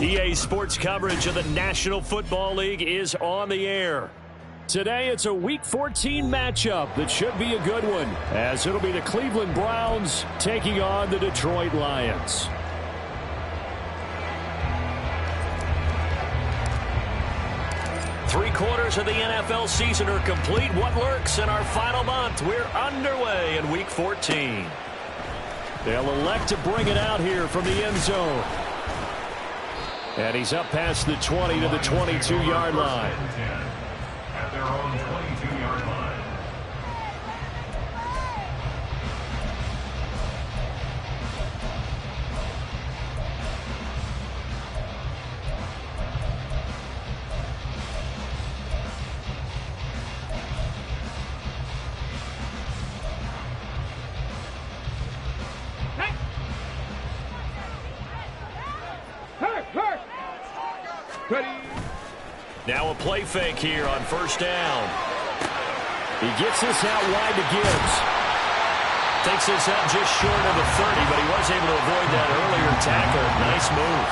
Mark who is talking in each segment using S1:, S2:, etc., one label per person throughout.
S1: EA Sports coverage of the National Football League is on the air. Today, it's a Week 14 matchup that should be a good one, as it'll be the Cleveland Browns taking on the Detroit Lions. Three-quarters of the NFL season are complete. What lurks in our final month? We're underway in Week 14. They'll elect to bring it out here from the end zone. And he's up past the 20 to the 22-yard line.
S2: At their own 22-yard line.
S1: Now a play fake here on first down. He gets this out wide to Gibbs. Takes this out just short of the 30, but he was able to avoid that earlier tackle. Nice move.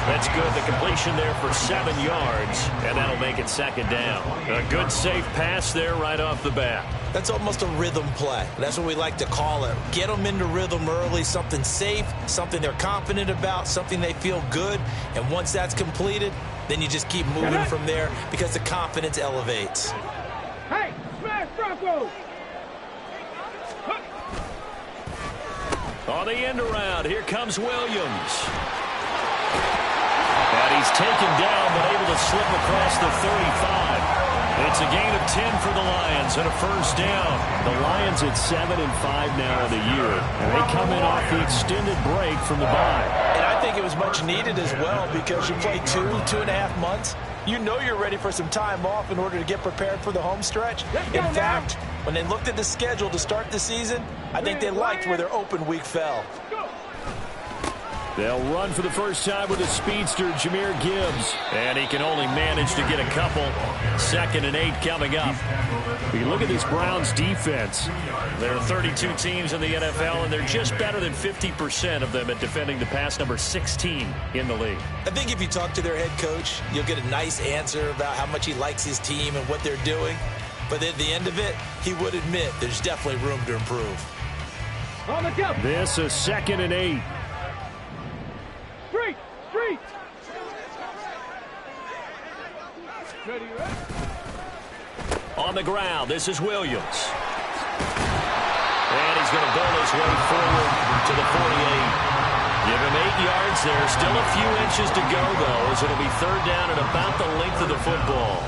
S1: That's good. The completion there for 7 yards, and that'll make it second down. A good, safe pass there right off the bat.
S3: That's almost a rhythm play. That's what we like to call it. Get them into rhythm early, something safe, something they're confident about, something they feel good. And once that's completed, then you just keep moving from there because the confidence elevates.
S4: Hey, smash Broncos!
S1: On the end around, here comes Williams. And he's taken down, but able to slip across the 35. It's a gain of 10 for the Lions and a first down. The Lions at 7-5 now in the year, and they come in off the extended break from the bye.
S3: And I think it was much needed as well because you play 2.5 months. You know you're ready for some time off in order to get prepared for the home stretch. In fact, when they looked at the schedule to start the season, I think they liked where their open week fell.
S1: They'll run for the first time with a speedster, Jahmyr Gibbs. And he can only manage to get a couple. 2nd and 8 coming up. You look at this Browns defense. There are 32 teams in the NFL, and they're just better than 50% of them at defending the pass, number 16 in the league.
S3: I think if you talk to their head coach, you'll get a nice answer about how much he likes his team and what they're doing. But at the end of it, he would admit there's definitely room to improve.
S1: This is 2nd and 8.
S4: Street!
S1: On the ground, this is Williams. And he's going to bowl his way forward to the 48. Give him 8 yards there. Still a few inches to go, though, as it'll be third down at about the length of the football.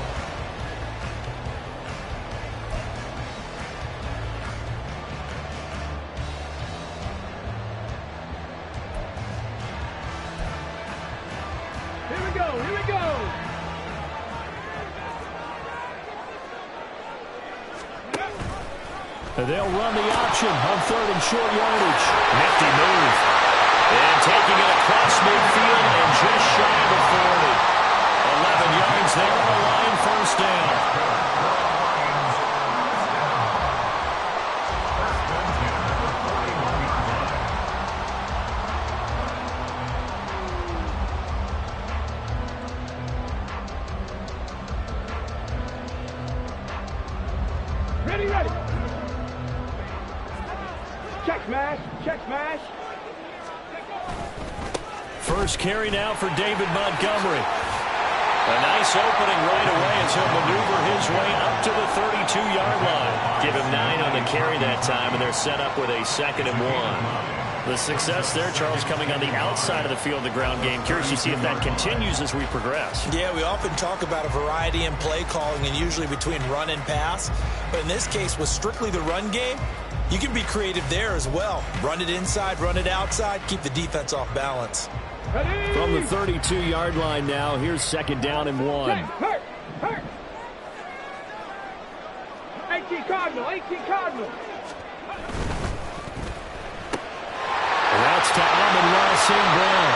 S4: Here we go!
S1: They'll run the option on 3rd and short yardage. Nifty move. And taking it across midfield and just shy of the 40. 11 yards there on the line, first down.
S4: Ready. Check smash.
S1: First carry now for David Montgomery. A nice opening right away as he'll maneuver his way up to the 32-yard line. Give him 9 on the carry that time, and they're set up with a 2nd and 1. The success there, Charles, coming on the outside of the field, the ground game. Curious to see if that continues as we progress.
S3: Yeah, we often talk about a variety in play calling and usually between run and pass. But in this case, with strictly the run game, you can be creative there as well. Run it inside, run it outside, keep the defense off balance.
S4: Ready.
S1: From the 32-yard line now, here's 2nd down and 1.
S4: Hurt. 18 Cardinal.
S1: That's to Amon-Ra St. Brown.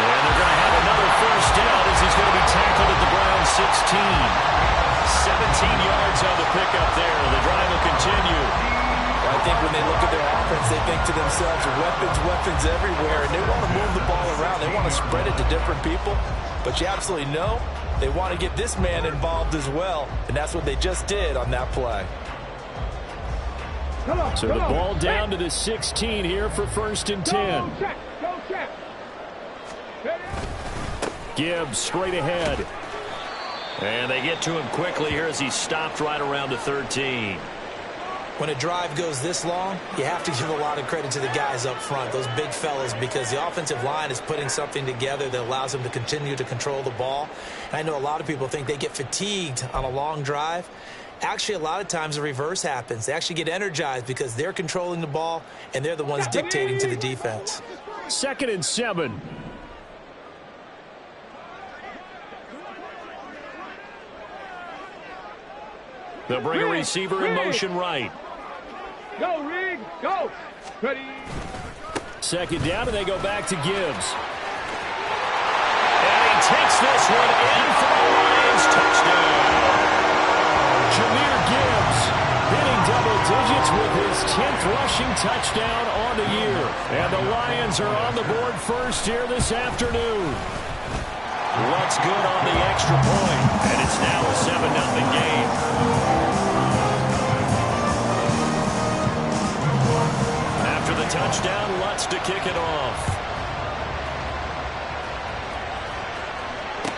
S1: And they're going to have another first down as he's going to be tackled at the Browns 16. 17 yards on the pickup there. The drive will continue.
S3: I think when they look at their offense, defense, they think to themselves, weapons everywhere, and they want to move the ball around. They want to spread it to different people, but you absolutely know they want to get this man involved as well, and that's what they just did on that play.
S1: So the ball down to the 16 here for 1st and 10.
S4: Go check.
S1: Gibbs straight ahead. And they get to him quickly here as he stopped right around the 13.
S3: When a drive goes this long, you have to give a lot of credit to the guys up front, those big fellas, because the offensive line is putting something together that allows them to continue to control the ball. And I know a lot of people think they get fatigued on a long drive. Actually, a lot of times the reverse happens. They actually get energized because they're controlling the ball, and they're the ones dictating to the defense.
S1: 2nd and 7. They'll bring a receiver in motion right.
S4: Go, Rig. Go. Ready.
S1: 2nd down, and they go back to Gibbs. And he takes this one in for the Lions. Touchdown. Jahmyr Gibbs hitting double digits with his 10th rushing touchdown on the year. And the Lions are on the board first here this afternoon. What's good on the extra point? And it's now a 7-0 game. After the touchdown, Lutz to kick it off.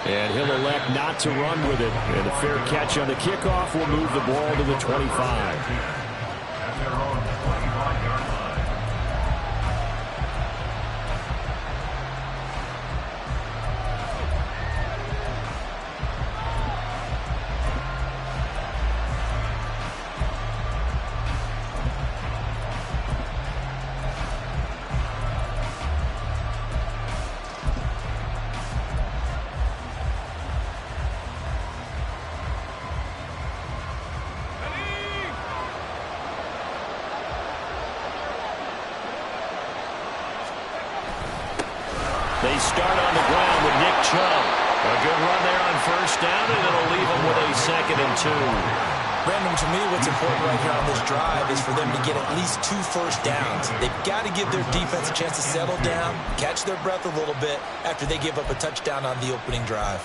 S1: And he'll elect not to run with it. And a fair catch on the kickoff will move the ball to the 25.
S2: At their own 25-yard line.
S1: They start on the ground with Nick Chubb. A good run there on 1st down, and it'll leave them with a 2nd and 2.
S3: Brandon, to me, what's important right here on this drive is for them to get at least 2 first downs. They've got to give their defense a chance to settle down, catch their breath a little bit after they give up a touchdown on the opening drive.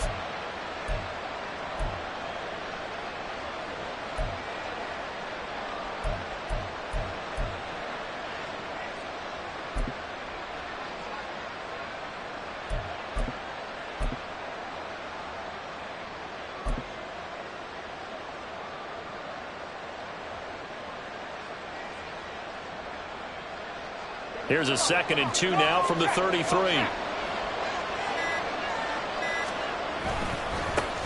S1: Here's a 2nd and 2 now from the 33.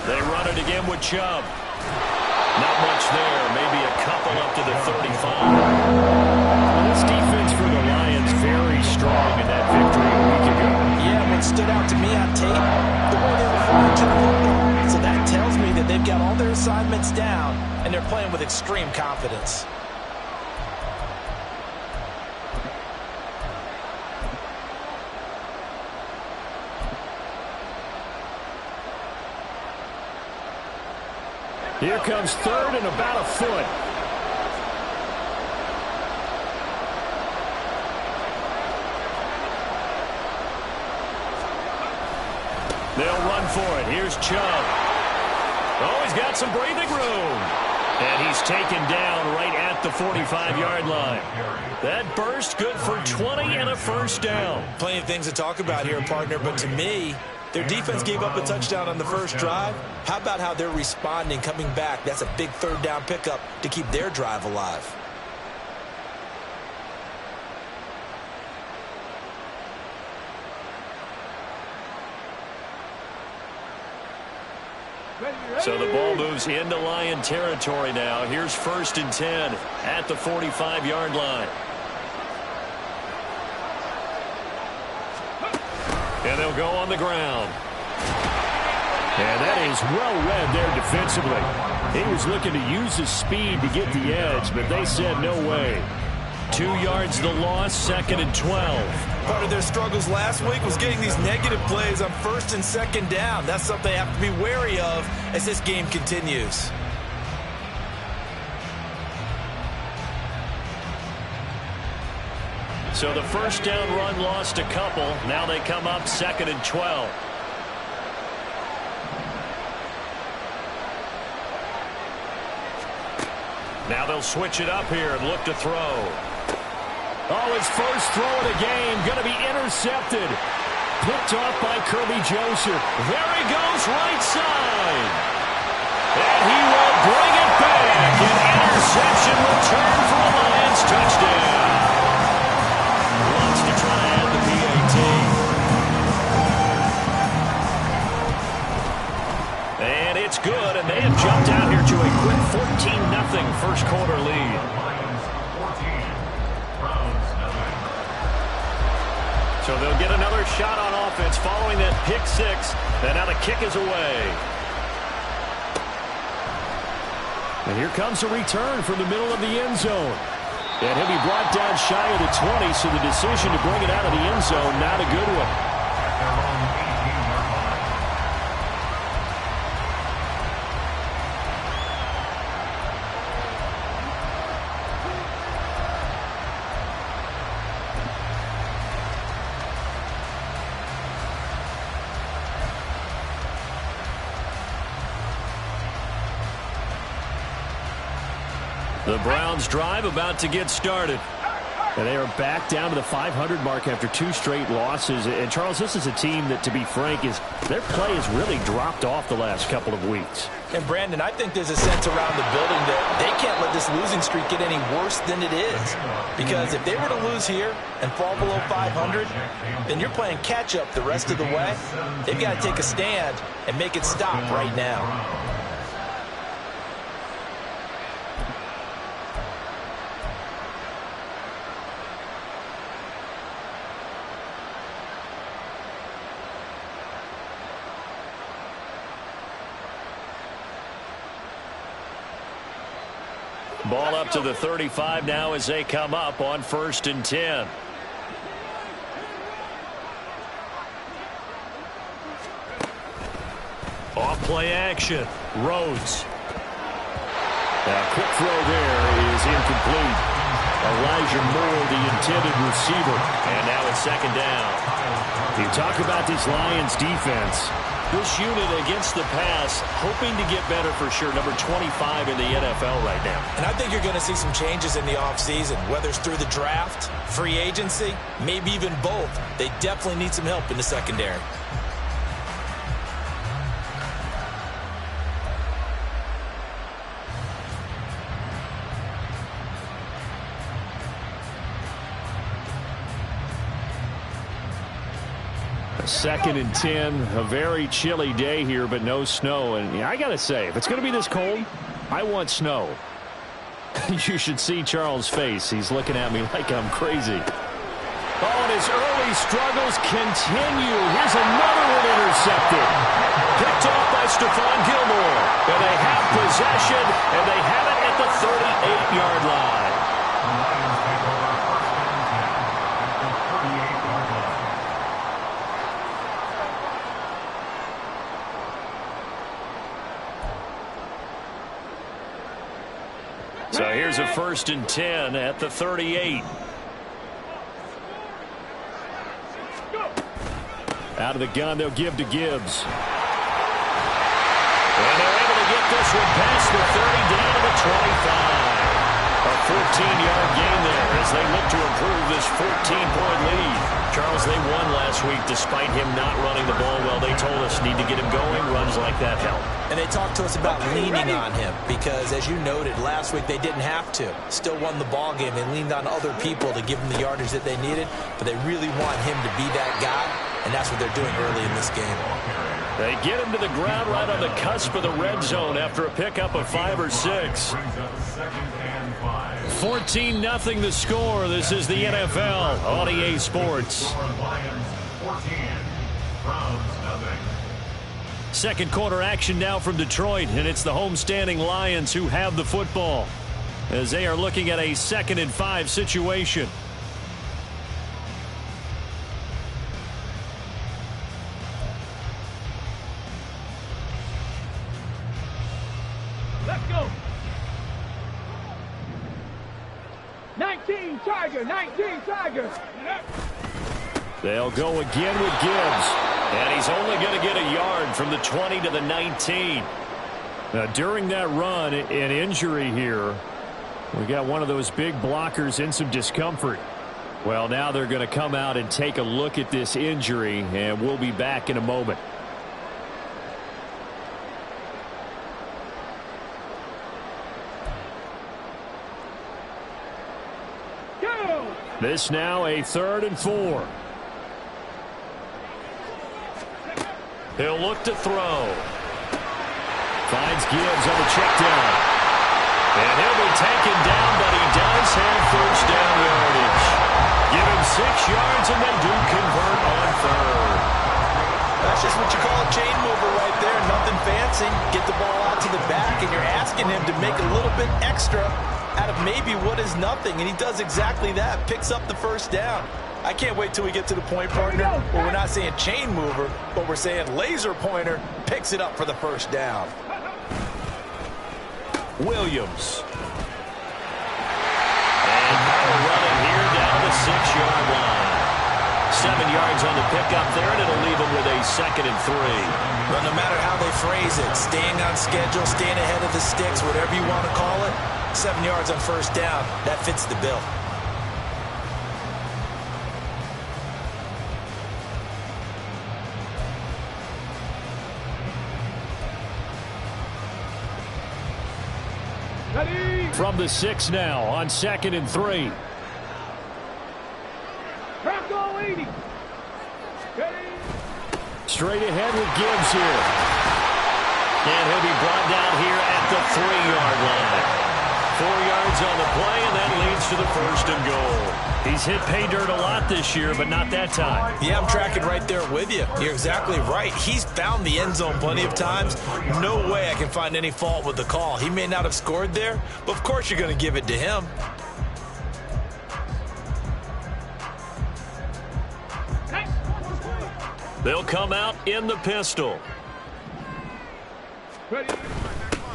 S1: They run it again with Chubb. Not much there. Maybe a couple up to the 35. Well, this defense for the Lions very strong in that victory a week ago.
S3: Yeah, what stood out to me on tape, the way they were flying to the football. So that tells me that they've got all their assignments down, and they're playing with extreme confidence.
S1: Here comes 3rd and about a foot. They'll run for it. Here's Chubb. Oh, he's got some breathing room. And he's taken down right at the 45-yard line. That burst good for 20 and a 1st down.
S3: Plenty of things to talk about here, partner, but to me, their defense gave up a touchdown on the first drive. How about how they're responding, coming back? That's a big 3rd down pickup to keep their drive alive.
S1: So the ball moves into Lion territory now. Here's 1st and 10 at the 45-yard line. And they'll go on the ground. And that is well read there defensively. He was looking to use his speed to get the edge, but they said no way. 2 yards the loss, 2nd and 12.
S3: Part of their struggles last week was getting these negative plays on 1st and 2nd down. That's something they have to be wary of as this game continues.
S1: So the first down run lost a couple. Now they come up 2nd and 12. Now they'll switch it up here and look to throw. Oh, his first throw of the game going to be intercepted. Picked off by Kirby Joseph. There he goes, right side. And he will bring it back. An interception return for a Lions touchdown. Wants to try and add the PAT. And it's good, and they have jumped out here to a quick 14-0 first quarter lead. So they'll get another shot on offense following that pick six. And now the kick is away. And here comes a return from the middle of the end zone. And he'll be brought down shy of the 20, so the decision to bring it out of the end zone, not a good one. The Browns drive about to get started. And they are back down to the 500 mark after 2 straight losses. And, Charles, this is a team that, to be frank, their play has really dropped off the last couple of weeks.
S3: And, Brandon, I think there's a sense around the building that they can't let this losing streak get any worse than it is. Because if they were to lose here and fall below 500, then you're playing catch-up the rest of the way. They've got to take a stand and make it stop right now.
S1: Ball up to the 35 now as they come up on 1st and 10. Off play action. Rhodes. A quick throw there is incomplete. Elijah Moore, the intended receiver. And now it's 2nd down. You talk about this Lions defense. This unit against the pass, hoping to get better for sure. Number 25 in the NFL right now.
S3: And I think you're going to see some changes in the offseason, whether it's through the draft, free agency, maybe even both. They definitely need some help in the secondary.
S1: Second and 10, a very chilly day here, but no snow. And yeah, I got to say, if it's going to be this cold, I want snow. You should see Charles' face. He's looking at me like I'm crazy. Oh, and his early struggles continue. Here's another one intercepted. Picked off by Stephon Gilmore. And they have possession, and they have it at the 38-yard line. So here's a 1st and 10 at the 38. Out of the gun, they'll give to Gibbs. And they're able to get this one past the 30 down to the 25. A 14-yard gain there as they look to improve this 14-point lead. Charles, they won last week despite him not running the ball well. They told us need to get him going. Runs like that help.
S3: And they talked to us about leaning on him because, as you noted, last week they didn't have to. Still won the ball game. They leaned on other people to give them the yardage that they needed, but they really want him to be that guy, and that's what they're doing early in this game.
S1: They get him to the ground right on the cusp of the red zone after a pickup of 5 or 6. 14-0 the score. This is the NFL on EA Sports. Second quarter action now from Detroit, and it's the homestanding Lions who have the football as they are looking at a 2nd and 5 situation.
S4: Let's go. 19 Tiger, 19 Tiger.
S1: They'll go again with Gibbs. And he's only going to get a yard from the 20 to the 19. Now, during that run, an injury here. We got one of those big blockers in some discomfort. Well, now they're going to come out and take a look at this injury, and we'll be back in a moment.
S4: Go!
S1: This now a 3rd and 4. He'll look to throw. Finds Gibbs on the check down. And he'll be taken down, but he does have first down yardage. Give him 6 yards, and they do convert on 3rd.
S3: That's just what you call a chain mover right there. Nothing fancy. Get the ball out to the back, and you're asking him to make a little bit extra out of maybe what is nothing, and he does exactly that. Picks up the first down. I can't wait till we get to the point, partner, where we're not saying chain mover, but we're saying laser pointer picks it up for the first down.
S1: Williams. And they're running here down the 6-yard line. 7 yards on the pickup there, and it'll leave them with a 2nd and 3.
S3: Well, no matter how they phrase it, staying on schedule, staying ahead of the sticks, whatever you want to call it, 7 yards on first down, that fits the bill.
S1: From the 6 now on 2nd and 3.
S4: Bronco 80.
S1: Straight ahead with Gibbs here. And he'll be brought down here at the 3-yard line. 4 yards on the play, and that leads to the 1st and goal. He's hit pay dirt a lot this year, but not that time.
S3: Yeah, I'm tracking right there with you. You're exactly right. He's found the end zone plenty of times. No way I can find any fault with the call. He may not have scored there, but of course you're going to give it to him.
S1: They'll come out in the pistol.
S4: Ready.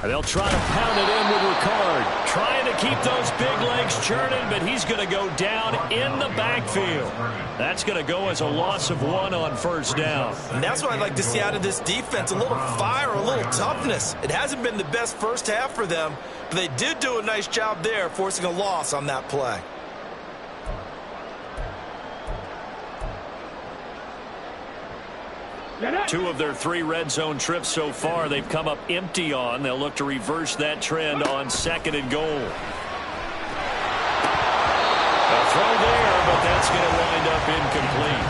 S1: And they'll try to pound it in with Ricard. Trying to keep those big legs churning, but he's going to go down in the backfield. That's going to go as a loss of 1 on 1st down.
S3: And that's what I'd like to see out of this defense, a little fire, a little toughness. It hasn't been the best first half for them, but they did do a nice job there, forcing a loss on that play.
S1: Two of their 3 red zone trips so far they've come up empty on. They'll look to reverse that trend on 2nd and goal. A throw there, but that's going to wind up incomplete.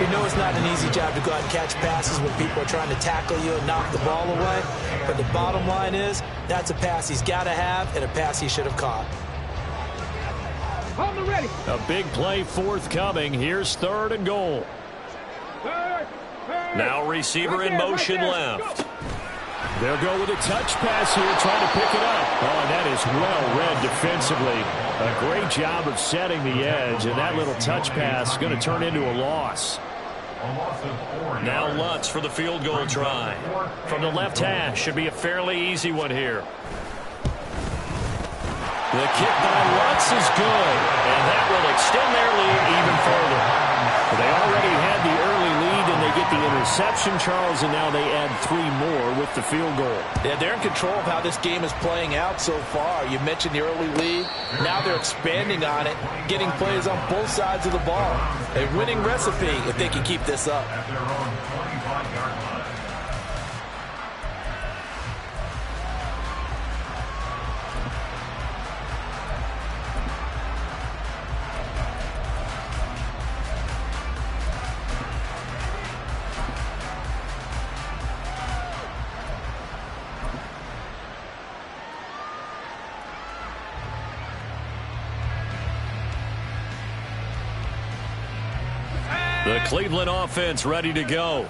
S3: You know it's not an easy job to go out and catch passes when people are trying to tackle you and knock the ball away. But the bottom line is, that's a pass he's got to have and a pass he should have caught.
S4: On the ready.
S1: A big play forthcoming. Here's 3rd and goal. Now receiver in motion left. They'll go with a touch pass here, trying to pick it up. Oh, and that is well read defensively. A great job of setting the edge, and that little touch pass is going to turn into a loss. Now Lutz for the field goal try. From the left hash, should be a fairly easy one here. The kick by Lutz is good, and that will extend their lead even further. They already had the early lead, and they get the interception, Charles, and now they add 3 more with the field goal.
S3: Yeah, they're in control of how this game is playing out so far. You mentioned the early lead. Now they're expanding on it, getting plays on both sides of the ball. A winning recipe if they can keep this up.
S2: At their own 25-yard line.
S1: The Cleveland offense ready to go.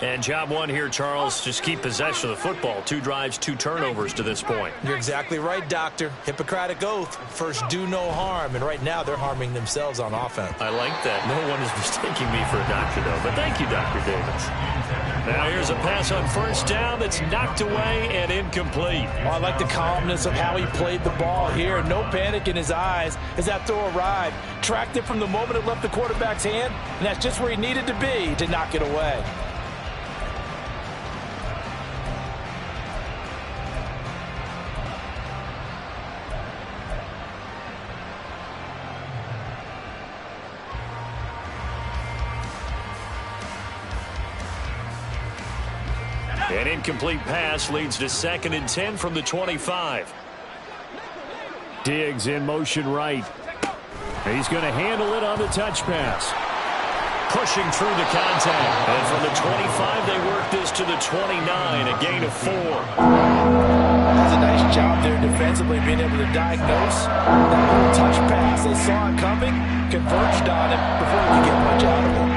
S1: And job 1 here, Charles, just keep possession of the football. 2 drives, 2 turnovers to this point.
S3: You're exactly right, Doctor. Hippocratic oath. First, do no harm. And right now, they're harming themselves on offense.
S1: I like that. No one is mistaking me for a doctor, though. But thank you, Dr. Davis. Now here's a pass on first down that's knocked away and incomplete.
S3: Oh, I like the calmness of how he played the ball here. No panic in his eyes as that throw arrived. Tracked it from the moment it left the quarterback's hand, and that's just where he needed to be to knock it away.
S1: An incomplete pass leads to 2nd and 10 from the 25. Diggs in motion right. He's going to handle it on the touch pass. Pushing through the contact. And from the 25, they work this to the 29, a gain of 4.
S3: That's a nice job there defensively, being able to diagnose that little touch pass. They saw it coming, converged on it before he could get much out of it.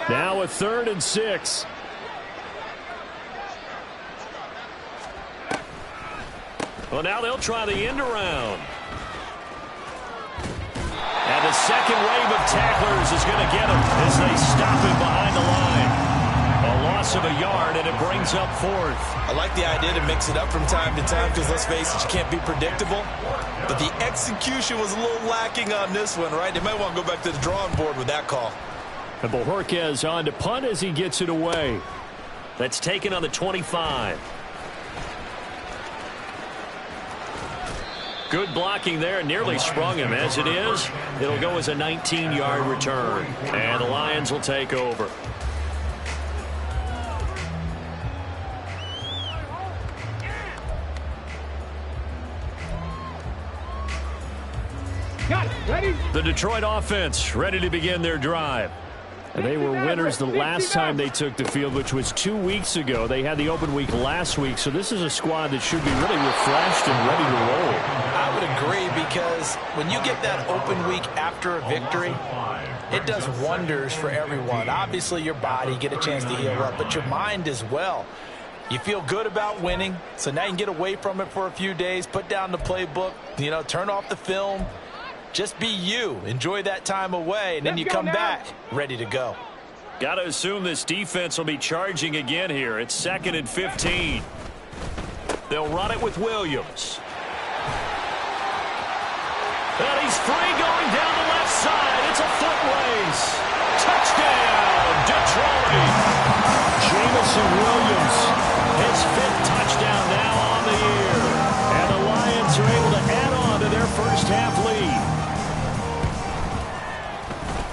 S1: Now a 3rd and 6. Well, now they'll try the end around. And the second wave of tacklers is going to get him as they stop him behind the line. A loss of a yard, and it brings up 4th.
S3: I like the idea to mix it up from time to time because, let's face it, you can't be predictable. But the execution was a little lacking on this one, right? They might want to go back to the drawing board with that call.
S1: And Bojorquez on to punt as he gets it away. That's taken on the 25. Good blocking there. Nearly sprung him. As it is, it'll go as a 19-yard return. And the Lions will take over.
S4: Got it. Ready?
S1: The Detroit offense ready to begin their drive. And they were winners the last time they took the field, which was 2 weeks ago. They had the open week last week, so this is a squad that should be really refreshed and ready to roll.
S3: I would agree, because when you get that open week after a victory, it does wonders for everyone. Obviously, your body, get a chance to heal up, but your mind as well. You feel good about winning, so now you can get away from it for a few days, put down the playbook, turn off the film. Just be you. Enjoy that time away, and then you come back ready to go.
S1: Got to assume this defense will be charging again here. It's 2nd and 15. They'll run it with Williams. And he's free going down the left side. It's a foot race. Touchdown, Detroit. Jamison Williams, his 5th touchdown now on the year. And the Lions are able to add on to their first half lead.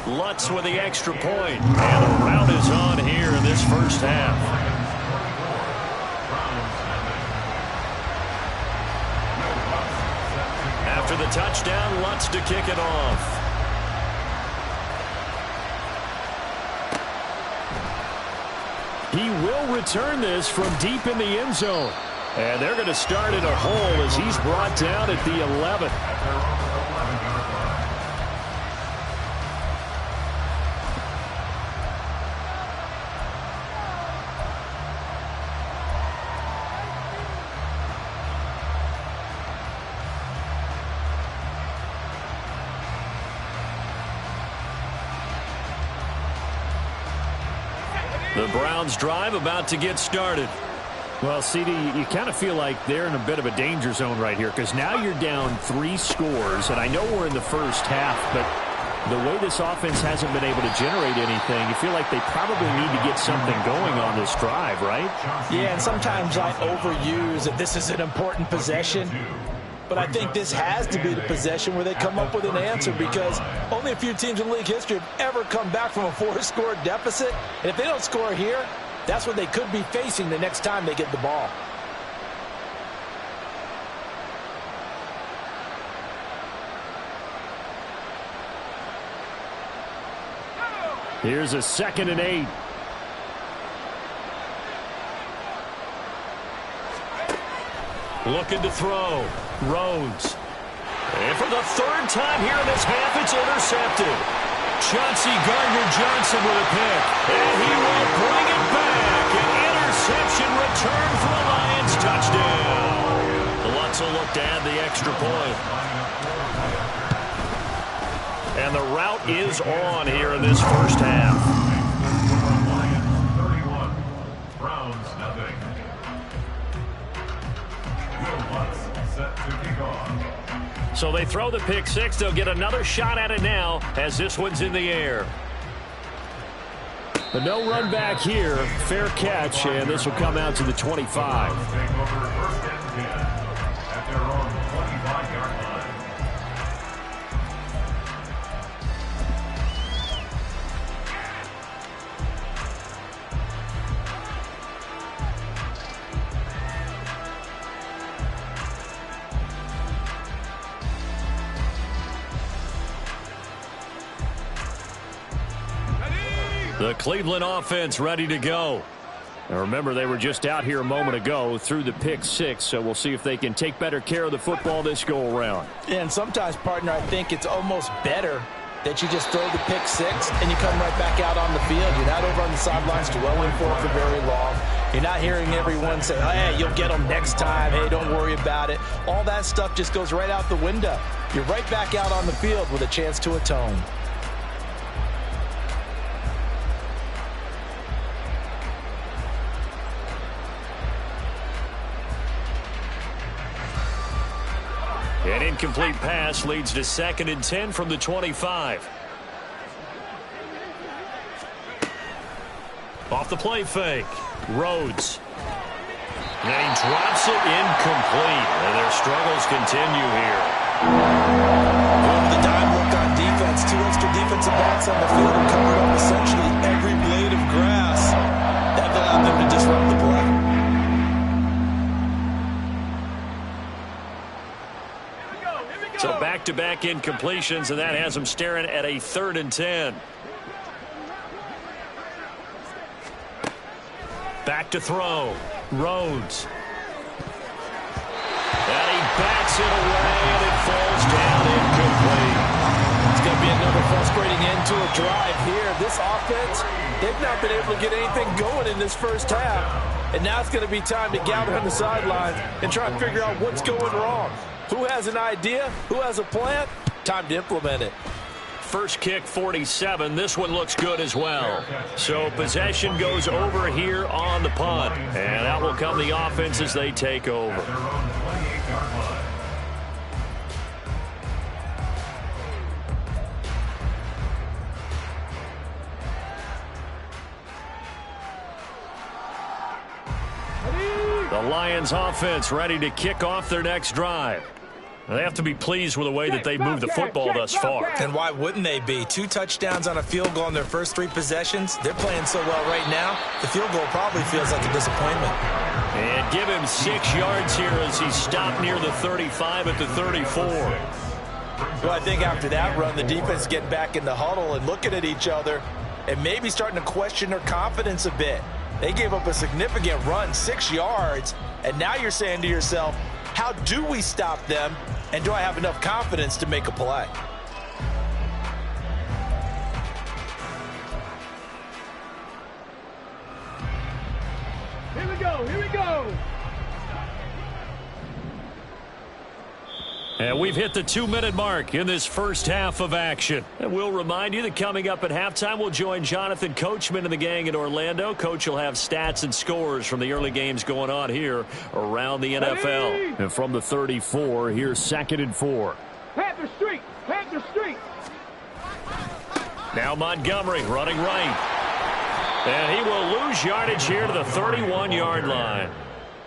S1: Lutz with the extra point. And the rout is on here in this first half. After the touchdown, Lutz to kick it off. He will return this from deep in the end zone. And they're going to start in a hole as he's brought down at the 11. The Browns drive about to get started. Well, CD, you kind of feel like they're in a bit of a danger zone right here, because now you're down 3 scores, and I know we're in the first half, but the way this offense hasn't been able to generate anything, you feel like they probably need to get something going on this drive, right?
S3: Yeah, and sometimes I overuse that this is an important possession. But I think this has to be the possession where they come up with an answer, because only a few teams in league history have ever come back from a 4-score deficit. And if they don't score here, that's what they could be facing the next time they get the ball.
S1: Here's a 2nd and 8. Looking to throw. Rhodes. And for the 3rd time here in this half, it's intercepted. Chauncey Gardner-Johnson with a pick. And he will bring it back. An interception return for the touchdown. The Lutz will look to add the extra point. And the route is on here in this first half.
S2: 31. Browns nothing. Set to kick off.
S1: So they throw the pick six. They'll get another shot at it now as this one's in the air. The no run back here. Fair catch, and this will come out to the 25.
S2: Take over first and 10 at their own 25-yard line.
S1: The Cleveland offense ready to go. Now remember, they were just out here a moment ago through the pick six, so we'll see if they can take better care of the football this go around.
S3: And sometimes, partner, I think it's almost better that you just throw the pick six and you come right back out on the field. You're not over on the sidelines dwelling for it for very long. You're not hearing everyone say, hey, you'll get them next time. Hey, don't worry about it. All that stuff just goes right out the window. You're right back out on the field with a chance to atone.
S1: An incomplete pass leads to 2nd and 10 from the 25. Off the play fake. Rhodes. And he drops it incomplete. And their struggles continue here.
S3: The dime look on defense. 2 extra defensive backs on the field and covered up essentially every blade of grass. That allowed them to disrupt the play.
S1: So back-to-back incompletions, and that has them staring at a 3rd and 10. Back to throw. Rhodes. And he bats it away, and it falls down incomplete.
S3: It's going to be another frustrating end to a drive here. This offense, they've not been able to get anything going in this first half. And now it's going to be time to gather on the sidelines and try and figure out what's going wrong. Who has an idea? Who has a plan? Time to implement it.
S1: First kick, 47. This one looks good as well. So possession goes over here on the punt. And out will come the offense as they take over.
S2: Their own 28-yard line.
S1: The Lions offense ready to kick off their next drive. They have to be pleased with the way that they've moved the football thus far.
S3: And why wouldn't they be? 2 touchdowns on a field goal in their first 3 possessions. They're playing so well right now, the field goal probably feels like a disappointment.
S1: And give him 6 yards here as he stopped near the 35 at the 34.
S3: Well, I think after that run, the defense getting back in the huddle and looking at each other and maybe starting to question their confidence a bit. They gave up a significant run, 6 yards, and now you're saying to yourself, how do we stop them, and do I have enough confidence to make a play?
S4: Here we go, here we go.
S1: And we've hit the 2-minute mark in this first half of action. And we'll remind you that coming up at halftime, we'll join Jonathan Coachman and the gang in Orlando. Coach will have stats and scores from the early games going on here around the NFL. And from the 34, here's 2nd and 4.
S4: Panther Street, Panther Street.
S1: Now Montgomery running right. And he will lose yardage here to the 31-yard line.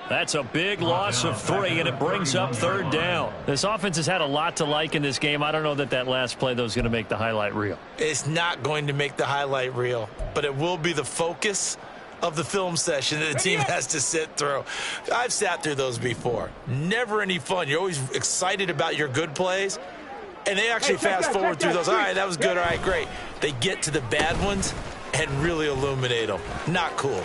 S1: That's a big loss of 3, and it brings up 3rd down. This offense has had a lot to like in this game. I don't know that that last play, though, is going to make the highlight reel.
S3: It's not going to make the highlight reel, but it will be the focus of the film session that the team has to sit through. I've sat through those before. Never any fun. You're always excited about your good plays, and they actually fast forward through those. All right, that was good. All right, great. They get to the bad ones and really illuminate them. Not cool.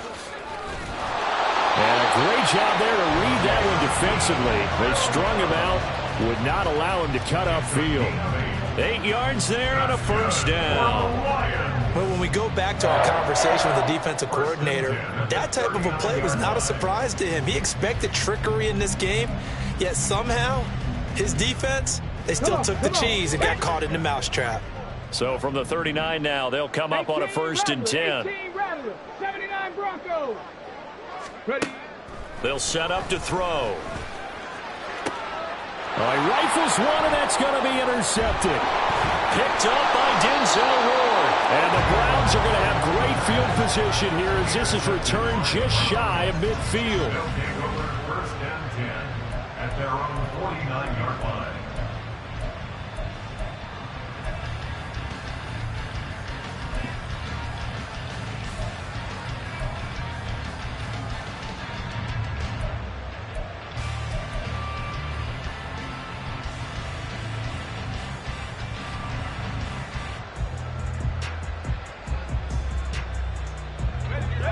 S1: And a great job there to read that one defensively. They strung him out, would not allow him to cut upfield. 8 yards there on a first down.
S3: Well, when we go back to our conversation with the defensive coordinator, that type of a play was not a surprise to him. He expected trickery in this game, yet somehow his defense, they still took the cheese and got caught in the mousetrap.
S1: So from the 39 now, they'll come up on a 1st and 10.
S4: 79 Broncos. Ready.
S1: They'll set up to throw. He rifles one, and that's going to be intercepted. Picked up by Denzel Ward. And the Browns are going to have great field position here as this is returned just shy of midfield.
S2: They'll take over 1st and 10 at their own 49-yard line.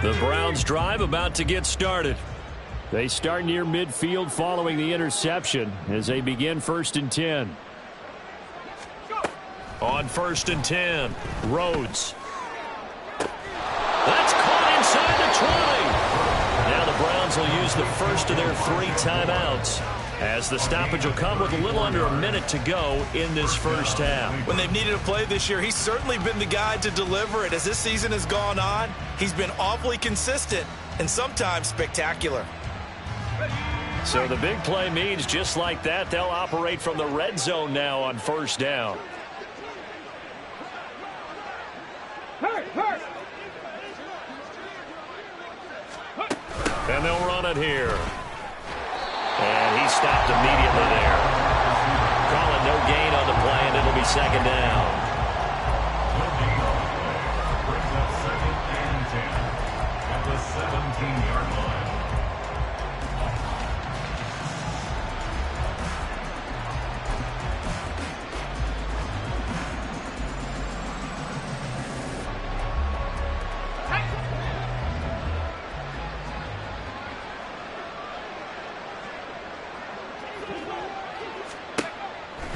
S1: The Browns drive about to get started. They start near midfield following the interception as they begin 1st and 10. On 1st and 10, Rhodes. That's caught inside the 20. Now the Browns will use the first of their 3 timeouts, as the stoppage will come with a little under a minute to go in this 1st half.
S3: When they've needed a play this year, he's certainly been the guy to deliver it. As this season has gone on, he's been awfully consistent and sometimes spectacular.
S1: So the big play means just like that, they'll operate from the red zone now on 1st down. And they'll run it here. And he stopped immediately there. Calling no gain on the play, and it'll be 2nd down.
S2: No gain on the play. Brings up 2nd and 10 at the 17-yard line.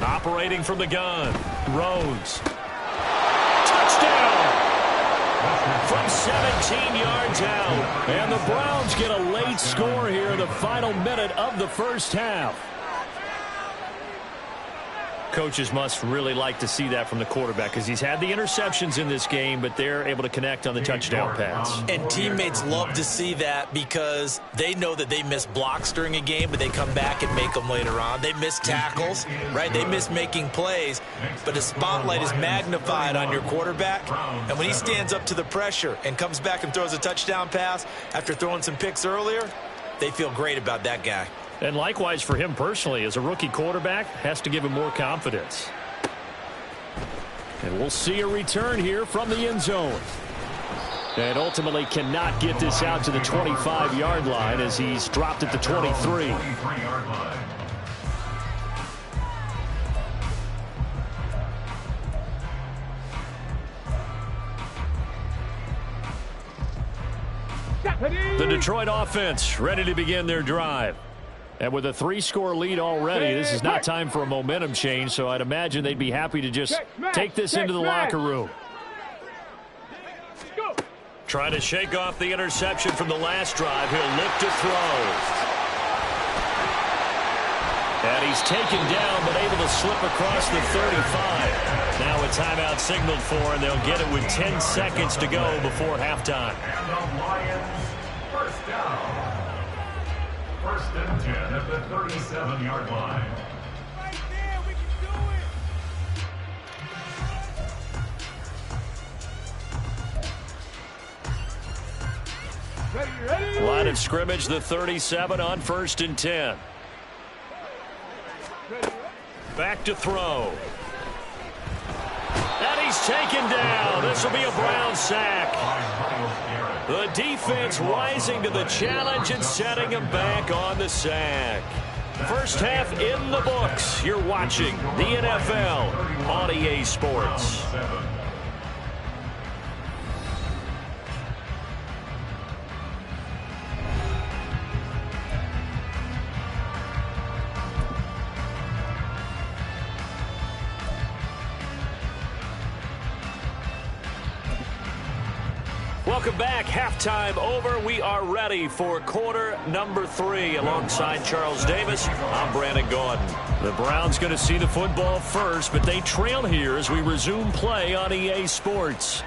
S1: Operating from the gun, Rhodes. Touchdown! From 17 yards out. And the Browns get a late score here in the final minute of the 1st half. Coaches must really like to see that from the quarterback because he's had the interceptions in this game, but they're able to connect on the touchdown pass.
S3: And teammates love to see that because they know that they miss blocks during a game, but they come back and make them later on. They miss tackles, right? They miss making plays, but the spotlight is magnified on your quarterback. And when he stands up to the pressure and comes back and throws a touchdown pass after throwing some picks earlier, they feel great about that guy.
S1: And likewise for him personally, as a rookie quarterback, has to give him more confidence. And we'll see a return here from the end zone. And ultimately cannot get this out to the 25-yard line as he's dropped at the 23.
S2: 23-yard line.
S1: The Detroit offense ready to begin their drive. And with a 3-score lead already, this is not time for a momentum change, so I'd imagine they'd be happy to just take this into the locker room. Trying to shake off the interception from the last drive. He'll look to throw. And he's taken down, but able to slip across the 35. Now a timeout signaled for, and they'll get it with 10 seconds to go before halftime.
S2: And the Lions, 1st down. 1st and 10 at the 37-yard line.
S4: Right there, we can do it. Ready.
S1: Line of scrimmage, the 37 on 1st and 10. Back to throw. And he's taken down. This will be a Brown sack. The defense rising to the challenge and setting him back on the sack. 1st half in the books. You're watching the NFL on EA Sports. Welcome back. Halftime over. We are ready for quarter number 3. Alongside Charles Davis, I'm Brandon Gordon. The Browns going to see the football first, but they trail here as we resume play on EA Sports.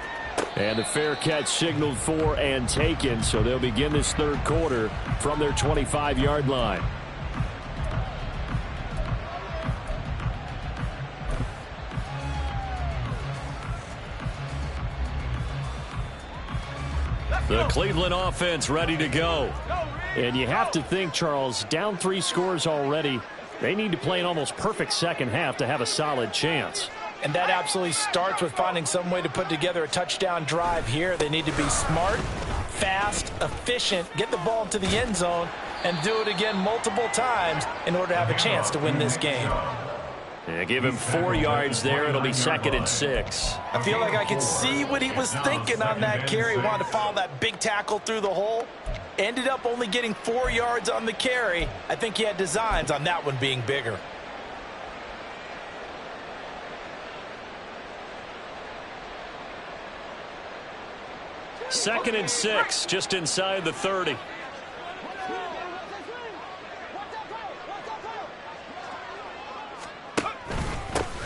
S1: And the fair catch signaled for and taken, so they'll begin this third quarter from their 25-yard line. The Cleveland offense ready to go. And you have to think, Charles, down 3 scores already. They need to play an almost perfect second half to have a solid chance.
S3: And that absolutely starts with finding some way to put together a touchdown drive here. They need to be smart, fast, efficient, get the ball to the end zone, and do it again multiple times in order to have a chance to win this game.
S1: Yeah, give him 4 yards there. It'll be 2nd and 6.
S3: I feel like I can see what he was thinking on that carry. Wanted to follow that big tackle through the hole. Ended up only getting 4 yards on the carry. I think he had designs on that one being bigger.
S1: Second and 6, just inside the 30.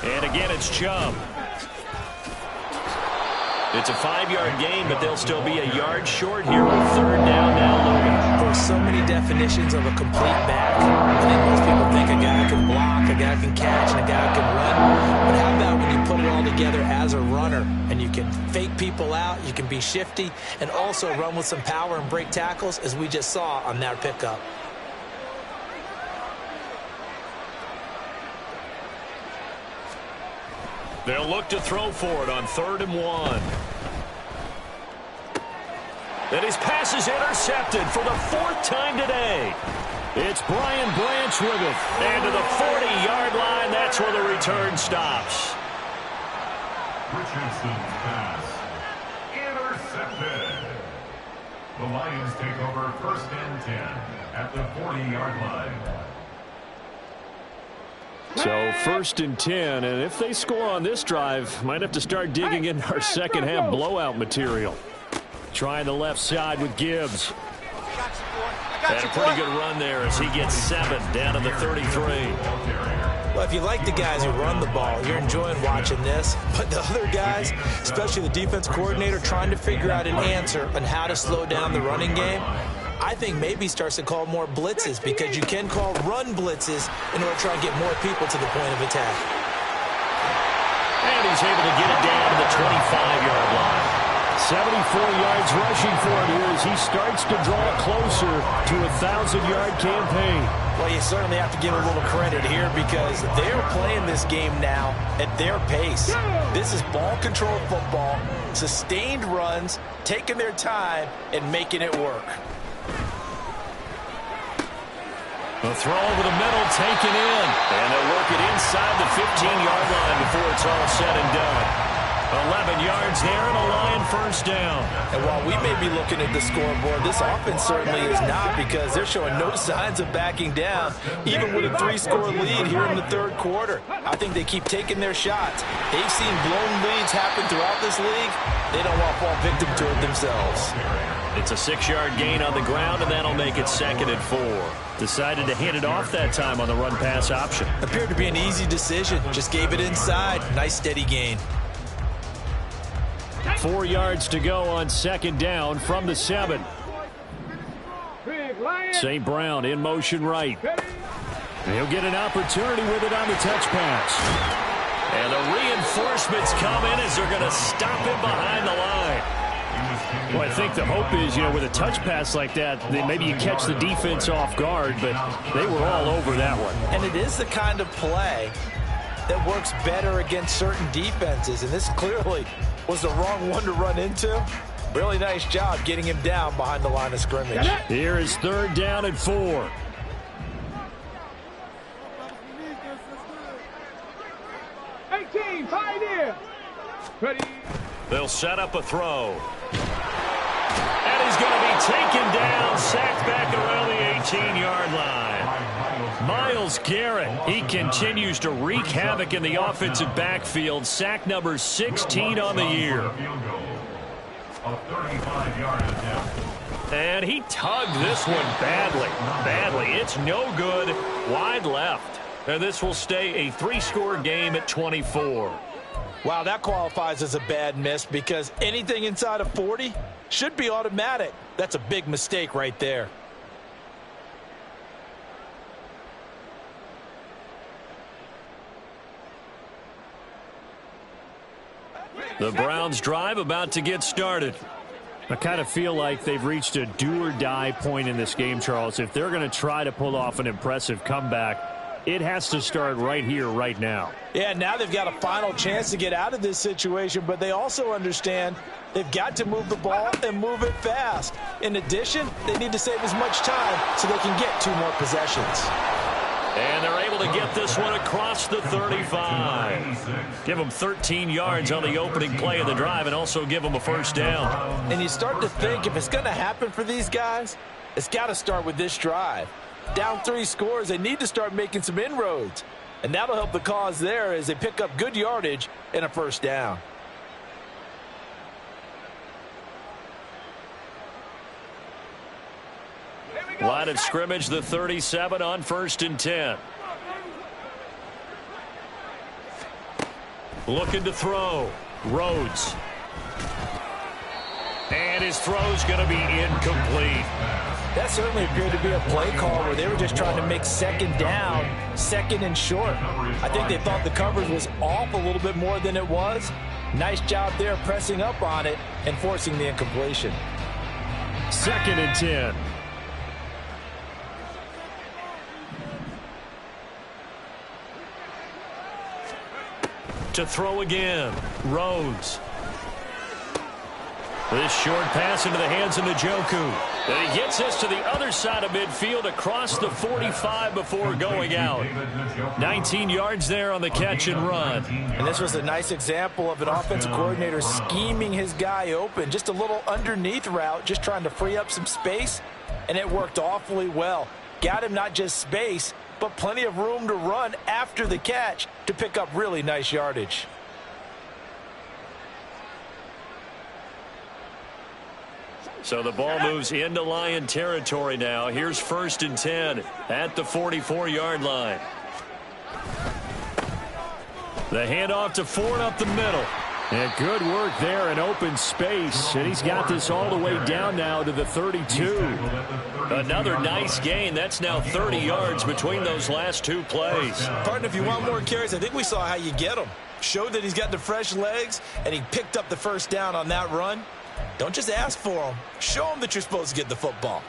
S1: And again, it's Chubb. It's a 5-yard gain, but they'll still be a yard short here with 3rd down now, Logan.
S3: There's so many definitions of a complete back. I think most people think a guy can block, a guy can catch, and a guy can run. But how about when you put it all together as a runner, and you can fake people out, you can be shifty, and also run with some power and break tackles, as we just saw on that pickup.
S1: They'll look to throw for it on 3rd and 1. And his pass is intercepted for the 4th time today. It's Brian Branch with it. And to the 40-yard line, that's where the return stops.
S2: Richardson's pass intercepted. The Lions take over 1st and 10 at the 40-yard line.
S1: So 1st and 10, and if they score on this drive, might have to start digging in our second half blowout material. Trying the left side with Gibbs. And a pretty good run there as he gets 7 down to the 33.
S3: Well, if you like the guys who run the ball, you're enjoying watching this. But the other guys, especially the defense coordinator, trying to figure out an answer on how to slow down the running game, I think maybe he starts to call more blitzes, because you can call run blitzes in order to try and get more people to the point of attack.
S1: And he's able to get it down to the 25-yard line. 74 yards rushing for him here as he starts to draw closer to a 1,000-yard campaign.
S3: Well, you certainly have to give a little credit here, because they're playing this game now at their pace. This is ball control football, sustained runs, taking their time, and making it work.
S1: The throw over the middle taken in. And they'll work it inside the 15-yard line before it's all said and done. 11 yards there and a Lion 1st down.
S3: And while we may be looking at the scoreboard, this offense certainly is not, because they're showing no signs of backing down, even with a 3-score lead here in the 3rd quarter. I think they keep taking their shots. They've seen blown leads happen throughout this league. They don't want to fall victim to it themselves.
S1: It's a 6-yard gain on the ground, and that'll make it 2nd and 4. Decided to hand it off that time on the run-pass option.
S3: Appeared to be an easy decision. Just gave it inside. Nice steady gain.
S1: 4 yards to go on 2nd down from the 7. St. Brown in motion right. He'll get an opportunity with it on the touch pass. And the reinforcements come in as they're going to stop him behind the line. Well, I think the hope is, with a touch pass like that, maybe you catch the defense off guard, but they were all over that one.
S3: And it is the kind of play that works better against certain defenses, and this clearly was the wrong one to run into. Really nice job getting him down behind the line of scrimmage.
S1: Here is 3rd down and 4.
S4: Ready.
S1: They'll set up a throw. And he's going to be taken down, sacked back around the 18-yard line. Myles Garrett, he continues to wreak havoc in the offensive backfield. Sack number 16 on the year.
S2: A 35-yard attempt.
S1: And he tugged this one badly. It's no good. Wide left. And this will stay a 3-score game at 24.
S3: Wow, that qualifies as a bad miss because anything inside of 40 should be automatic. That's a big mistake right there.
S1: The Browns drive about to get started.
S5: I kind of feel like they've reached a do-or-die point in this game, Charles. If they're going to try to pull off an impressive comeback, it has to start right here, right now.
S3: Yeah, now they've got a final chance to get out of this situation, but they also understand they've got to move the ball and move it fast. In addition, they need to save as much time so they can get 2 more possessions.
S1: And they're able to get this one across the 35. Give them 13 yards on the opening play of the drive and also give them a first down.
S3: And you start to think if it's going to happen for these guys, it's got to start with this drive. Down 3 scores, they need to start making some inroads. And that'll help the cause there as they pick up good yardage and a first down.
S1: Line of scrimmage, the 37 on 1st and 10. Looking to throw. Rhodes. And his throw's going to be incomplete.
S3: That certainly appeared to be a play call where they were just trying to make 2nd down, 2nd and short. I think they thought the coverage was off a little bit more than it was. Nice job there pressing up on it and forcing the incompletion.
S5: 2nd and 10.
S1: To throw again. Rhodes. This short pass into the hands of Njoku. And he gets us to the other side of midfield across the 45 before going out. 19 yards there on the catch and run.
S3: And this was a nice example of an offensive coordinator scheming his guy open. Just a little underneath route, just trying to free up some space. And it worked awfully well. Got him not just space, but plenty of room to run after the catch to pick up really nice yardage.
S1: So the ball moves into Lion territory now. Here's 1st and 10 at the 44-yard line. The handoff to Ford up the middle.
S5: And good work there in open space. And he's got this all the way down now to the 32.
S1: Another nice gain. That's now 30 yards between those last 2 plays.
S3: Partner, if you want more carries, I think we saw how you get him. Showed that he's got the fresh legs, and he picked up the first down on that run. Don't just ask for him. Show him that you're supposed to get the football.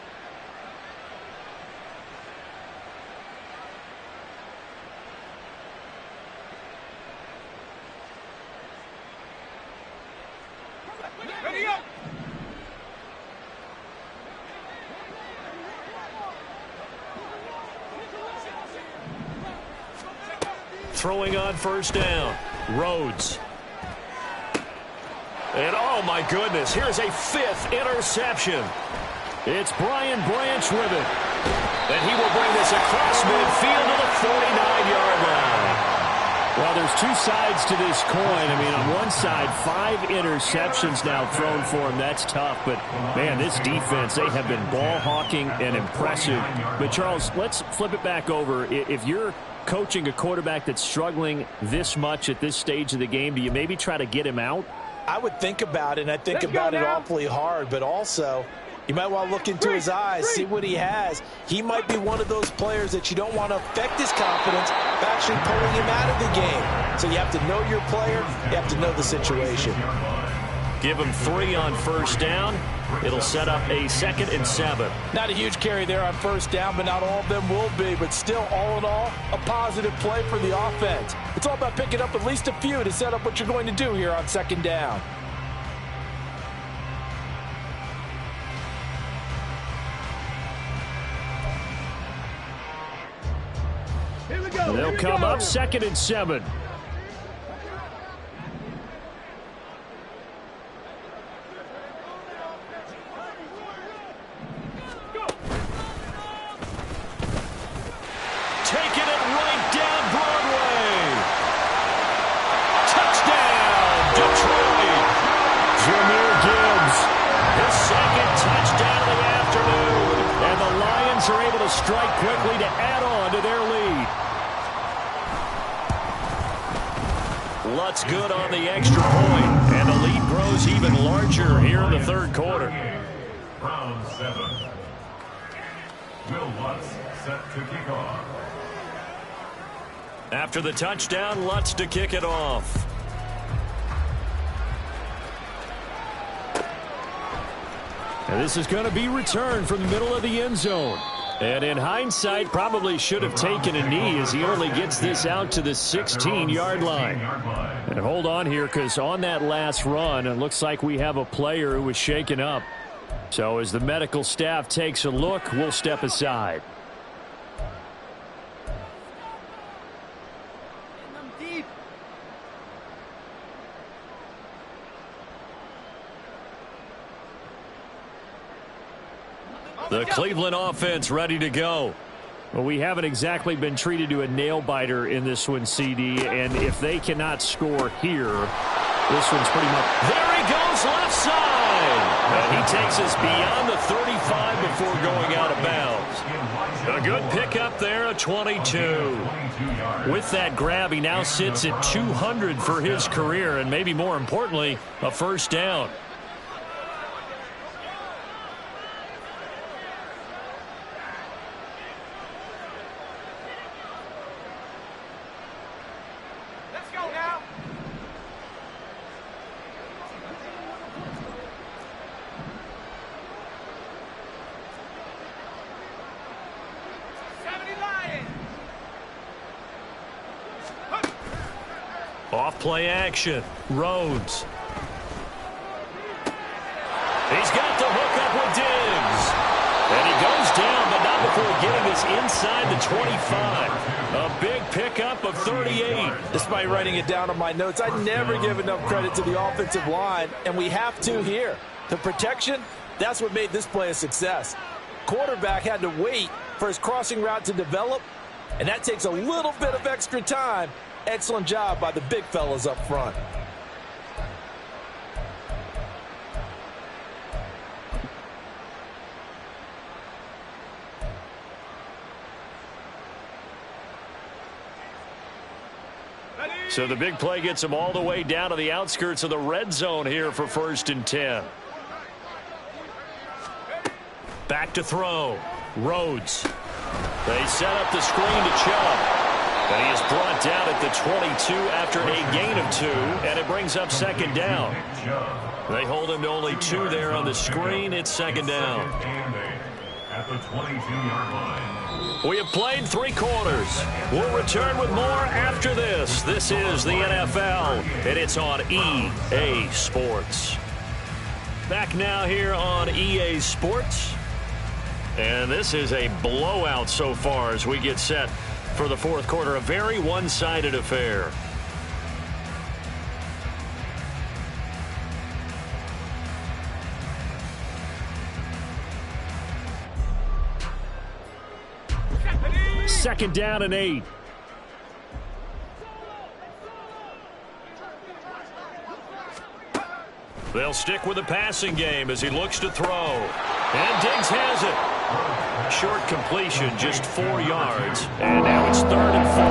S4: Ready up.
S1: Throwing on 1st down. Rhodes. And oh my goodness, here's a 5th interception. It's Brian Branch with it. And he will bring this across midfield to the 49-yard line.
S5: Well, there's 2 sides to this coin. I mean, on one side, 5 interceptions now thrown for him. That's tough. But, man, this defense, they have been ball hawking and impressive. But, Charles, let's flip it back over. If you're coaching a quarterback that's struggling this much at this stage of the game, do you maybe try to get him out?
S3: I would think about it, and I think about it awfully hard, but also you might want to look into his eyes, see what he has. He might be one of those players that you don't want to affect his confidence by actually pulling him out of the game. So you have to know your player, you have to know the situation.
S1: Give him 3 on 1st down. It'll set up a 2nd and 7.
S3: Not a huge carry there on 1st down, but not all of them will be. But still, all in all, a positive play for the offense. It's all about picking up at least a few to set up what you're going to do here on 2nd down.
S4: Here we go.
S5: They'll come up 2nd and 7.
S1: Taking it right down Broadway. Touchdown, Detroit.
S5: Jahmyr Gibbs will strike quickly to add on to their lead. Lutz good on the extra point, and the lead grows even larger here in the third quarter.
S2: Round 7. Will Lutz set to kick off.
S1: After the touchdown, Lutz to kick it off.
S5: And this is going to be returned from the middle of the end zone. And in hindsight, probably should have taken a knee as he only gets this out to the 16-yard line. And hold on here, because on that last run, it looks like we have a player who was shaken up. So as the medical staff takes a look, we'll step aside.
S1: The Cleveland offense ready to go.
S5: Well, we haven't exactly been treated to a nail-biter in this one, CD, and if they cannot score here, this one's pretty much...
S1: There he goes, left side! And he takes us beyond the 35 before going out of bounds. A good pickup there, a 22. With that grab, he now sits at 200 for his career, and maybe more importantly, a first down. Off-play action. Rhodes. He's got the hook up with Diggs. And he goes down, but not before getting this inside the 25. A big pickup of 38.
S3: Despite writing it down on my notes, I never give enough credit to the offensive line, and we have to here. The protection, that's what made this play a success. Quarterback had to wait for his crossing route to develop, and that takes a little bit of extra time. Excellent job by the big fellas up front.
S1: So the big play gets him all the way down to the outskirts of the red zone here for 1st and 10. Back to throw. Rhodes. They set up the screen to Chubb. And he is brought down at the 22 after a gain of 2, and it brings up 2nd down. They hold him to only 2 there on the screen. It's 2nd down.
S2: At the 22-yard line.
S1: We have played 3 quarters. We'll return with more after this. This is the NFL, and it's on EA Sports. Back now here on EA Sports. And this is a blowout so far as we get set for the 4th quarter. A very one-sided affair.
S5: Second down and 8.
S1: They'll stick with the passing game as he looks to throw. And Diggs has it. Short completion, just 4 yards. And now it's 3rd and 4.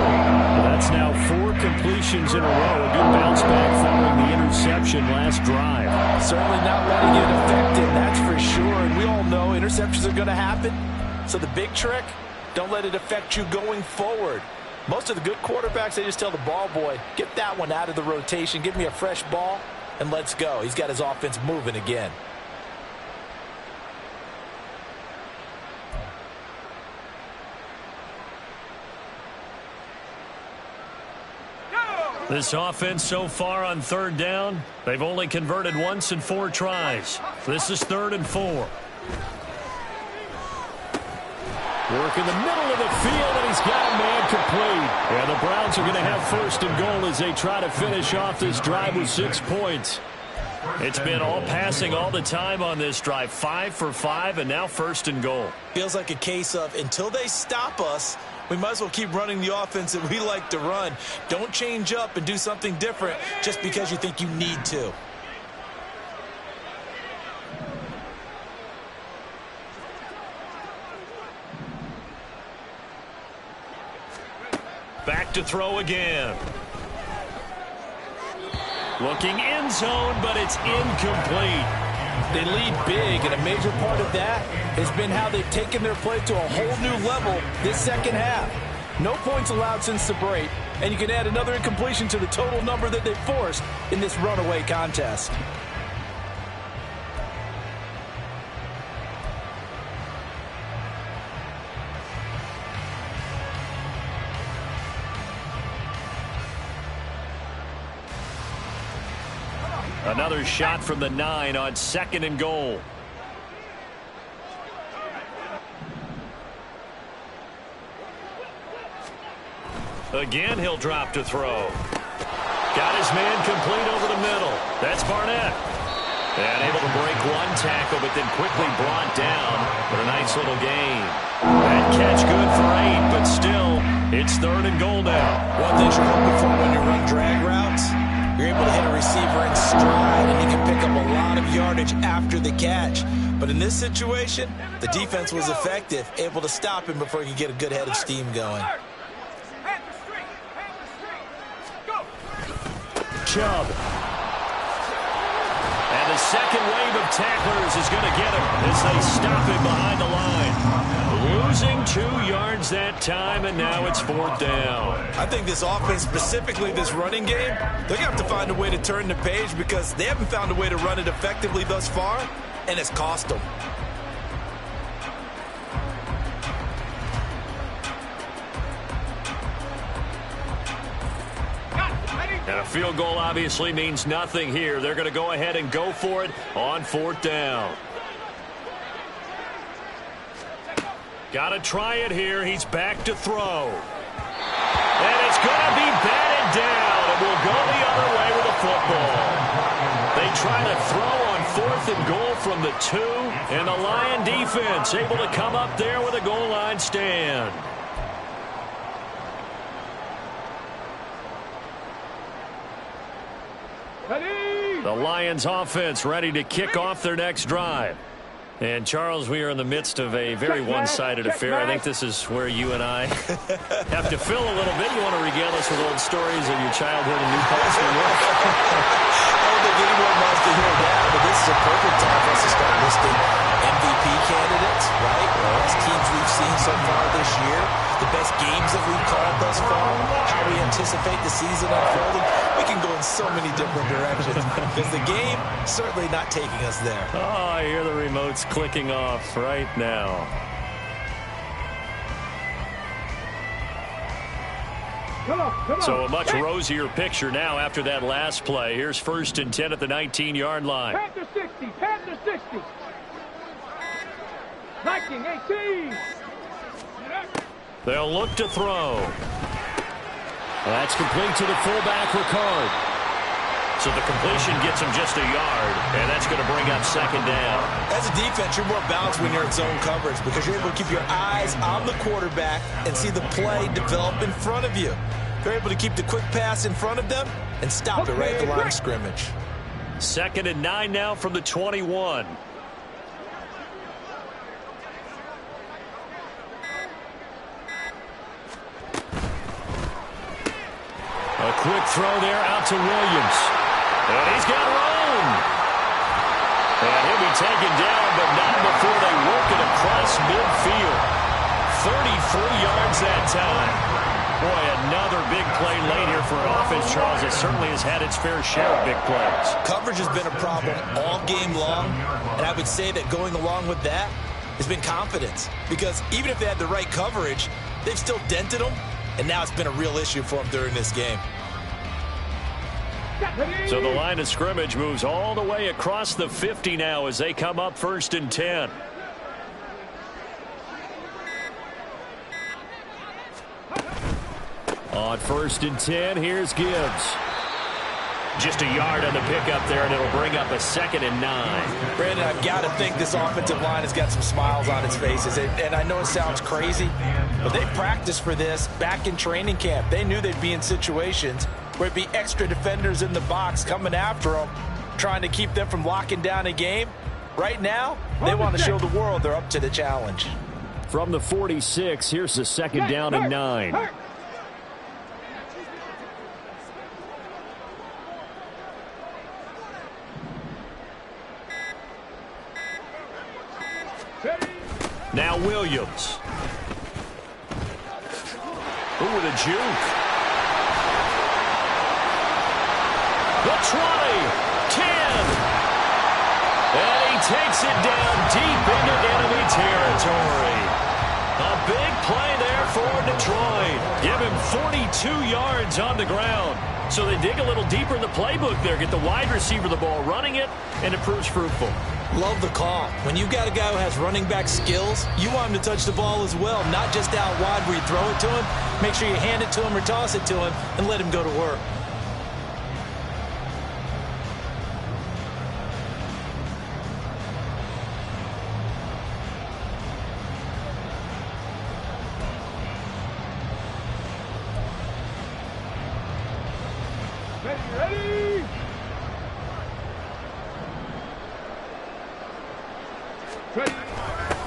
S5: That's now 4 completions in a row. A good bounce back following the interception last drive.
S3: Certainly not letting it affect him, that's for sure. And we all know interceptions are going to happen. So the big trick, don't let it affect you going forward. Most of the good quarterbacks, they just tell the ball boy, get that one out of the rotation, give me a fresh ball, and let's go. He's got his offense moving again.
S1: This offense so far on 3rd down, they've only converted once in 4 tries. This is 3rd and 4.
S5: Work in the middle of the field, and he's got a man complete. And the Browns are going to have 1st and goal as they try to finish off this drive with 6 points.
S1: It's been all passing all the time on this drive. 5 for 5, and now 1st and goal.
S3: Feels like a case of until they stop us, we might as well keep running the offense that we like to run. Don't change up and do something different just because you think you need to.
S1: back to throw again. Looking end zone, but it's incomplete.
S3: They lead big, and a major part of that has been how they've taken their play to a whole new level this second half. No points allowed since the break, and you can add another incompletion to the total number that they've forced in this runaway contest.
S1: Another shot from the 9 on 2nd and goal. Again, he'll drop to throw. Got his man complete over the middle. That's Barnett. And able to break one tackle, but then quickly brought down. But a nice little gain. That catch good for 8, but still, it's 3rd and goal now.
S3: One thing you're hoping for when you run drag routes, you're able to hit a receiver in stride, and you can pick up a lot of yardage after the catch. But in this situation, the defense was effective, able to stop him before he could get a good head of steam going.
S1: Chubb. And the second wave of tacklers is going to get him as they stop him behind the line. Losing 2 yards that time, and now it's 4th down.
S3: I think this offense, specifically this running game, they're going to have to find a way to turn the page because they haven't found a way to run it effectively thus far, and it's cost them.
S1: And a field goal obviously means nothing here. They're going to go ahead and go for it on 4th down. Got to try it here. He's back to throw. And it's going to be batted down. And we'll go the other way with the football. They try to throw on 4th and goal from the 2. And the Lion defense able to come up there with a goal line stand. The Lions offense ready to kick off their next drive. And, Charles, we are in the midst of a very one-sided affair. I think this is where you and I have to fill a little bit. You want to regale us with old stories of your childhood in Newcastle, New York?
S3: I don't think anyone wants to hear that, but this is a perfect time for us to start listing MVP candidates, right? The best teams we've seen so far this year, the best games that we've called thus far, how we anticipate the season unfolding. We can go in so many different directions because the game certainly not taking us there.
S1: Oh, I hear the remotes clicking off right now. So a much rosier picture now after that last play. Here's 1st and 10 at the 19-yard line.
S4: Panther 60, Panther 60. Viking 18.
S1: They'll look to throw. That's complete to the fullback, Ricard. So the completion gets him just a yard, and that's going to bring up 2nd down.
S3: As a defense, you're more balanced when you're in zone coverage because you're able to keep your eyes on the quarterback and see the play develop in front of you. They're able to keep the quick pass in front of them and stop it right at the line of scrimmage.
S1: 2nd and 9 now from the 21. A quick throw there out to Williams. And he's got room. And he'll be taken down, but not before they work it across midfield. 33 yards that time. Boy, another big play late here for an offense, Charles. It certainly has had its fair share of big plays.
S3: Coverage has been a problem all game long, and I would say that going along with that has been confidence. Because even if they had the right coverage, they've still dented them, and now it's been a real issue for them during this game.
S1: So the line of scrimmage moves all the way across the 50 now as they come up 1st and 10. On 1st and 10, here's Gibbs. Just a yard on the pickup there, and it'll bring up a 2nd and 9.
S3: Brandon, I've got to think this offensive line has got some smiles on its faces. And I know it sounds crazy, but they practiced for this back in training camp. They knew they'd be in situations where it'd be extra defenders in the box coming after them, trying to keep them from locking down a game. Right now, they want to show the world they're up to the challenge.
S1: From the 46, here's the 2nd down and 9. Now Williams. Ooh, with a juke. The 20, 10. And he takes it down deep into enemy territory. A big play there for Detroit. Give him 42 yards on the ground. So they dig a little deeper in the playbook there, get the wide receiver the ball, running it, and it proves fruitful.
S3: Love the call. When you've got a guy who has running back skills, you want him to touch the ball as well, not just out wide where you throw it to him. Make sure you hand it to him or toss it to him and let him go to work.
S4: Ready?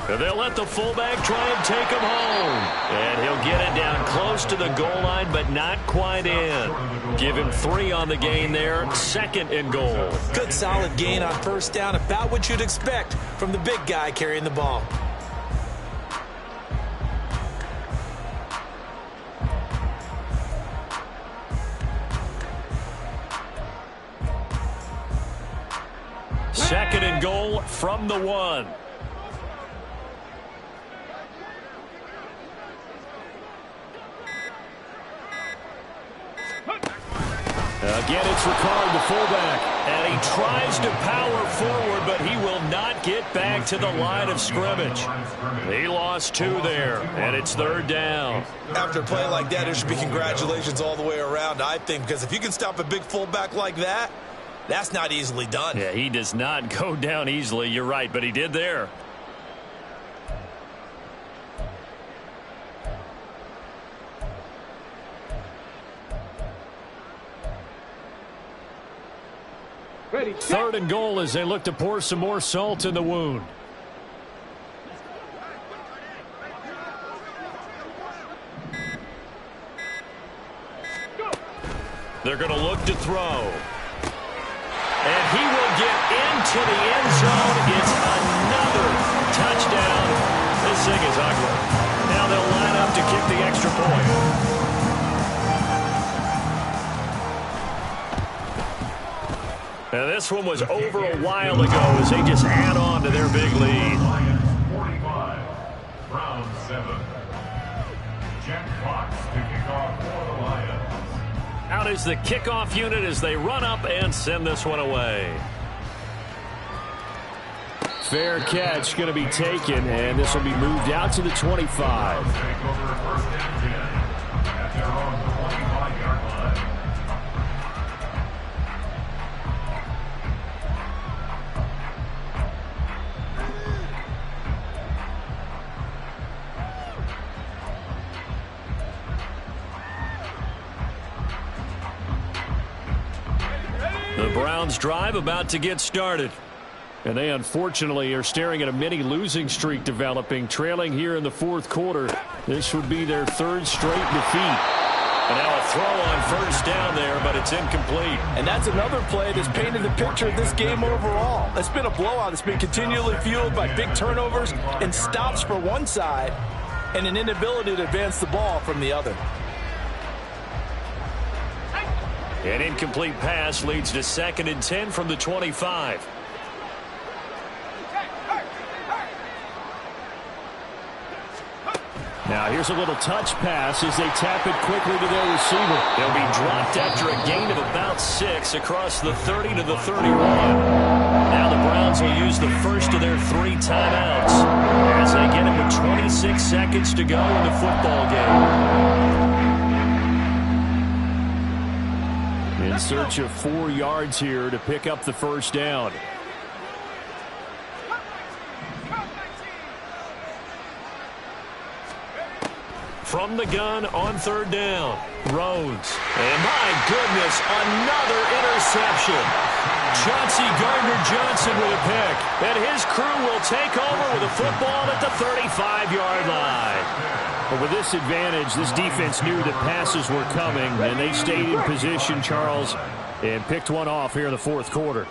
S1: And they'll let the fullback try and take him home. And he'll get it down close to the goal line, but not quite in. Give him 3 on the gain there. 2nd and goal.
S3: Good solid gain on first down. About what you'd expect from the big guy carrying the ball.
S1: Second and goal from the 1. Again, it's Ricard, the fullback, and he tries to power forward, but he will not get back to the line of scrimmage. He lost 2 there, and it's 3rd down.
S3: After a play like that, there should be congratulations all the way around, I think, because if you can stop a big fullback like that, that's not easily done.
S1: Yeah, he does not go down easily. You're right, but he did there.
S4: Ready.
S1: 3rd and goal as they look to pour some more salt in the wound. They're going to look to throw. And he will get into the end zone. It's another touchdown. This thing is ugly. Now they'll line up to kick the extra point. Now this one was over a while ago as they just add on to their big lead.
S2: Lions 45, round 7. Jack Fox to kick off for the Lions.
S1: Out is the kickoff unit as they run up and send this one away. Fair catch going to be taken, and this will be moved out to the 25.
S2: Take over 1st and 10 at their own 25-yard line.
S1: The Browns drive about to get started. And they unfortunately are staring at a mini losing streak developing, trailing here in the 4th quarter. This would be their 3rd straight defeat. And now a throw on 1st down there, but it's incomplete.
S3: And that's another play that's painted the picture of this game overall. It's been a blowout. It's been continually fueled by big turnovers and stops for one side and an inability to advance the ball from the other.
S1: An incomplete pass leads to 2nd and 10 from the 25. Now here's a little touch pass as they tap it quickly to their receiver. They'll be dropped after a gain of about 6 across the 30 to the 31. Now the Browns will use the first of their 3 timeouts as they get it with 26 seconds to go in the football game. In search of 4 yards here to pick up the 1st down. From the gun on 3rd down, Rhodes. And my goodness, another interception. Chauncey Gardner-Johnson with a pick. And his crew will take over with a football at the 35-yard line. But with this advantage, this defense knew that passes were coming, and they stayed in position, Charles, and picked one off here in the 4th quarter.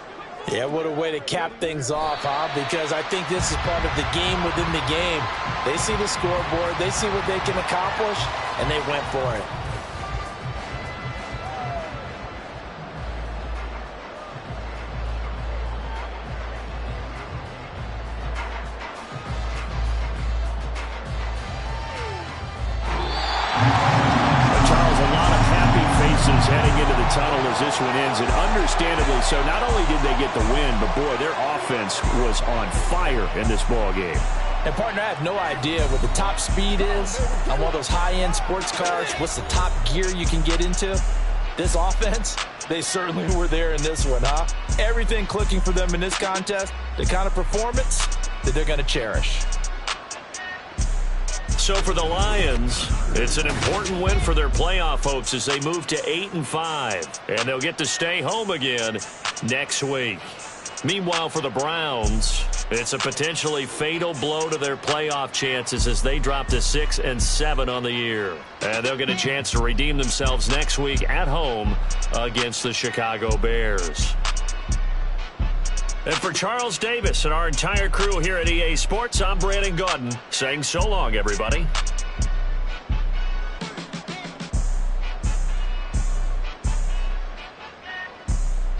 S3: Yeah, what a way to cap things off, huh? Because I think this is part of the game within the game. They see the scoreboard, they see what they can accomplish, and they went for it.
S5: Heading into the tunnel as this one ends, and understandably so. Not only did they get the win, but boy, their offense was on fire in this ball game.
S3: And partner, I have no idea what the top speed is on one of those high-end sports cars. What's the top gear you can get into? This offense, they certainly were there in this one, huh? Everything clicking for them in this contest, the kind of performance that they're going to cherish.
S1: So for the Lions, it's an important win for their playoff hopes as they move to 8-5, and they'll get to stay home again next week. Meanwhile, for the Browns, it's a potentially fatal blow to their playoff chances as they drop to 6-7 on the year. And they'll get a chance to redeem themselves next week at home against the Chicago Bears. And for Charles Davis and our entire crew here at EA Sports, I'm Brandon Gaudin saying so long, everybody.